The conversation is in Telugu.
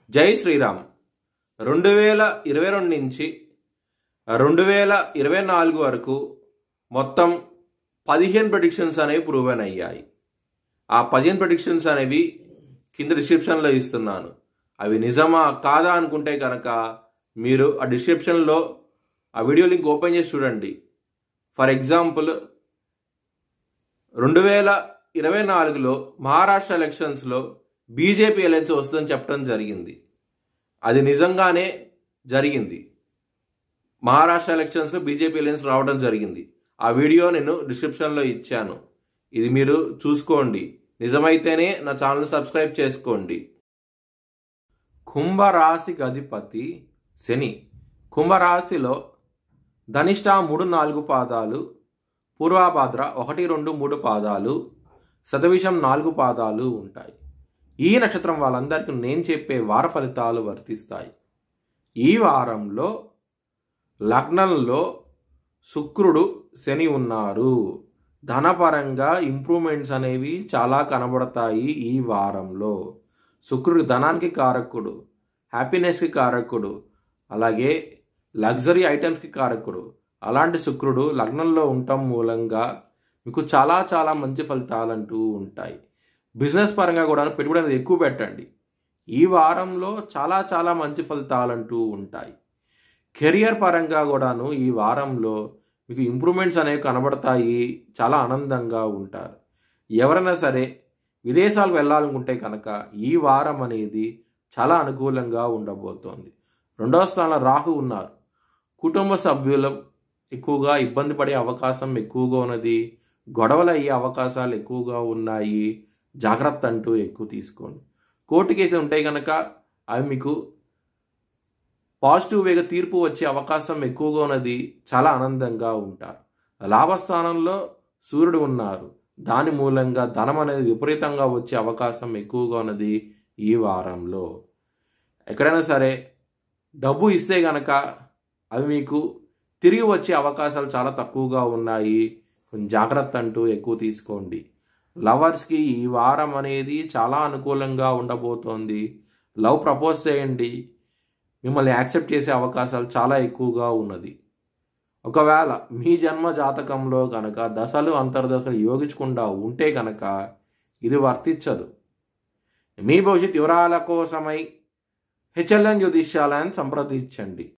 జై శ్రీరామ్. 2022 నుంచి 2024 వరకు మొత్తం 15 ప్రెడిక్షన్స్ అనేవి ప్రూవెన్ అయ్యాయి. ఆ 15 ప్రెడిక్షన్స్ అనేవి కింద డిస్క్రిప్షన్లో ఇస్తున్నాను. అవి నిజమా కాదా అనుకుంటే కనుక మీరు ఆ డిస్క్రిప్షన్లో ఆ వీడియో లింక్ ఓపెన్ చేసి చూడండి. ఫర్ ఎగ్జాంపుల్ 2024లో మహారాష్ట్ర ఎలక్షన్స్లో బీజేపీ అలయన్స్ వస్తుందని చెప్పడం జరిగింది. అది నిజంగానే జరిగింది. మహారాష్ట్ర ఎలక్షన్స్లో బీజేపీ అలయన్స్ రావడం జరిగింది. ఆ వీడియో నేను డిస్క్రిప్షన్లో ఇచ్చాను. ఇది మీరు చూసుకోండి. నిజమైతేనే నా ఛానల్ సబ్స్క్రైబ్ చేసుకోండి. కుంభరాశికి అధిపతి శని. కుంభరాశిలో ధనిష్ట 3-4 పాదాలు, పూర్వభాద్ర 1-2-3 పాదాలు, శతభిషం 4 పాదాలు ఉంటాయి. ఈ నక్షత్రం వాళ్ళందరికీ నేను చెప్పే వార ఫలితాలు వర్తిస్తాయి. ఈ వారంలో లగ్నంలో శుక్రుడు శని ఉన్నారు. ధనపరంగా ఇంప్రూవ్మెంట్స్ అనేవి చాలా కనబడతాయి. ఈ వారంలో శుక్రుడు ధనానికి కారకుడు, హ్యాపీనెస్కి కారకుడు, అలాగే లగ్జరీ ఐటమ్స్కి కారకుడు. అలాంటి శుక్రుడు లగ్నంలో ఉండటం మూలంగా మీకు చాలా చాలా మంచి ఫలితాలంటూ ఉంటాయి. బిజినెస్ పరంగా కూడా పెట్టుబడి అనేది ఎక్కువ పెట్టండి. ఈ వారంలో చాలా చాలా మంచి ఫలితాలంటూ ఉంటాయి. కెరియర్ పరంగా కూడాను ఈ వారంలో మీకు ఇంప్రూవ్మెంట్స్ అనేవి కనబడతాయి. చాలా ఆనందంగా ఉంటారు. ఎవరైనా సరే విదేశాలకు వెళ్ళాలనుకుంటే కనుక ఈ వారం అనేది చాలా అనుకూలంగా ఉండబోతోంది. 2వ స్థానంలో రాహు ఉన్నారు. కుటుంబ సభ్యులు ఎక్కువగా ఇబ్బంది పడే అవకాశం ఎక్కువగా ఉన్నది. గొడవలు అయ్యే అవకాశాలు ఎక్కువగా ఉన్నాయి. జాగ్రత్త అంటూ ఎక్కువ తీసుకోండి. కోర్టు కేసులు ఉంటాయి కనుక అవి మీకు పాజిటివ్ వేగా తీర్పు వచ్చే అవకాశం ఎక్కువగా ఉన్నది. చాలా ఆనందంగా ఉంటారు. లాభస్థానంలో సూర్యుడు ఉన్నారు. దాని మూలంగా ధనం అనేది విపరీతంగా వచ్చే అవకాశం ఎక్కువగా ఉన్నది. ఈ వారంలో ఎక్కడైనా సరే డబ్బు ఇస్తే కనుక అవి మీకు తిరిగి వచ్చే అవకాశాలు చాలా తక్కువగా ఉన్నాయి. కొంచెం జాగ్రత్త అంటూ ఎక్కువ తీసుకోండి. లవర్స్కి ఈ వారం అనేది చాలా అనుకూలంగా ఉండబోతోంది. లవ్ ప్రపోజ్ చేయండి. మిమ్మల్ని యాక్సెప్ట్ చేసే అవకాశాలు చాలా ఎక్కువగా ఉన్నది. ఒకవేళ మీ జన్మ జాతకంలో కనుక దశలు అంతర్దశలు యోగించకుండా ఉంటే కనుక ఇది వర్తించదు. మీ భవిష్యత్ వివరాల కోసమై హెచ్ఎల్ఎన్ జ్యోతిష్యాలయాన్ని సంప్రదించండి.